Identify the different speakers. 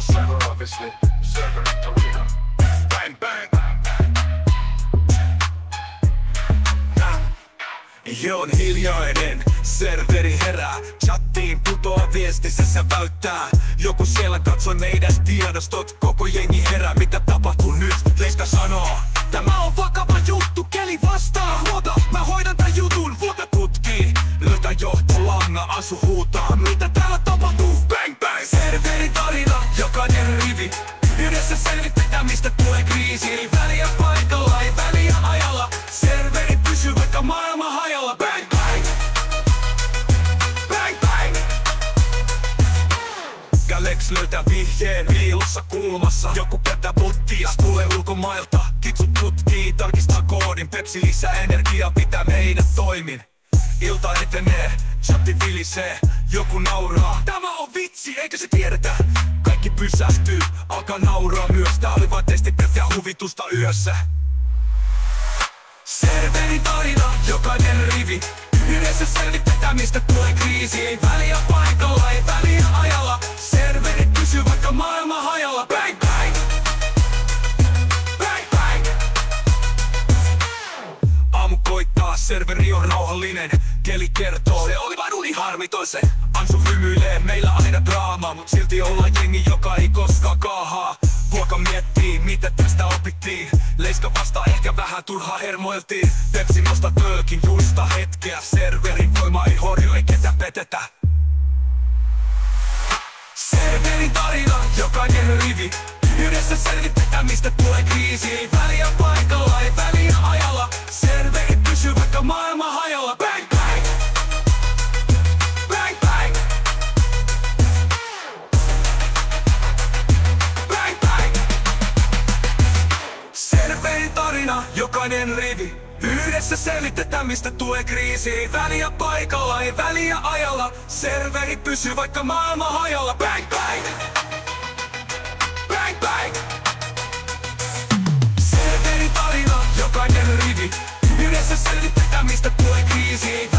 Speaker 1: server obviously, server tarina. Bang bang.
Speaker 2: On hiljainen, serveri herää. Chattiin putoaa viesti, se väyttää. Joku siellä katsoi meidän tiedostot. Koko jengi herää, mitä tapahtuu nyt? Leiska sanoo, tämä on vakava juttu, keli vastaa. Huota, mä hoidan tän jutun, vuota tutkii. Löytä johtolanga, asu huutaa, mitä täällä tapahtuu? Bang bang! Serverin tarina, jokainen rivi. Yhdessä selvitetään, mistä tulee kriisi. Ei väliä paikalla, ei väliä ajalla. Serveri pysyy vaikka maailma hajalla. Bang bang! Bang bang! Galex löytää vihjeen piilossa kulmassa. Joku käyttää bottia, tulee ulkomailta. Kitsut tutkii, tarkistaa koodin. Pepsi lisää energiaa, pitää meidät toimin. Ilta etenee, chatti vilisee, joku nauraa. Tämä on vitsi, eikö se tiedetä? Kaikki pysähtyy, alkaa nauraa myös. Tää oli vain testi, pelkkää huvitusta yössä. Serverin tarina, jokainen rivi. Yhdessä selvitetään, mistä tulee kriisi. Ei väliä paikalla, ei väliä ajalla. Serverit pysyy vaikka maailma hajalla. Bang bang! Bang bang! Aamu koittaa, serveri on rauhallinen. Keli kertoo, se oli vain uni, harmitoisen. Ansu hymyilee, meillä aina draamaa. Mut silti ollaan jengi, joka ei koskaan kaahaa. Vuoka miettii, mitä tästä opittiin. Leiska vasta ehkä vähän turhaa hermoiltiin. Pepsi nosta tölkin, juista hetkeä. Serverin voima ei horju, ei ketä petetä. Serverin tarina, jokainen rivi. Yhdessä selvitetään, mistä tulee kriisi. Ei väliä paikalla, ei väliä ajalla. Serveri pysyy vaikka maailma hajalla. Bang bang! Bang bang! Bang bang! Serverin tarina, jokainen rivi. Yhdessä selvitetään, mistä tulee kriisi. Ei väliä paikalla, ei väliä ajalla. Serveri pysyy vaikka maailma hajalla. Bang bang! Bang bang! Serverin tarina, jokainen rivi. Yhdessä selvitetään, mistä tulee kriisi. Ei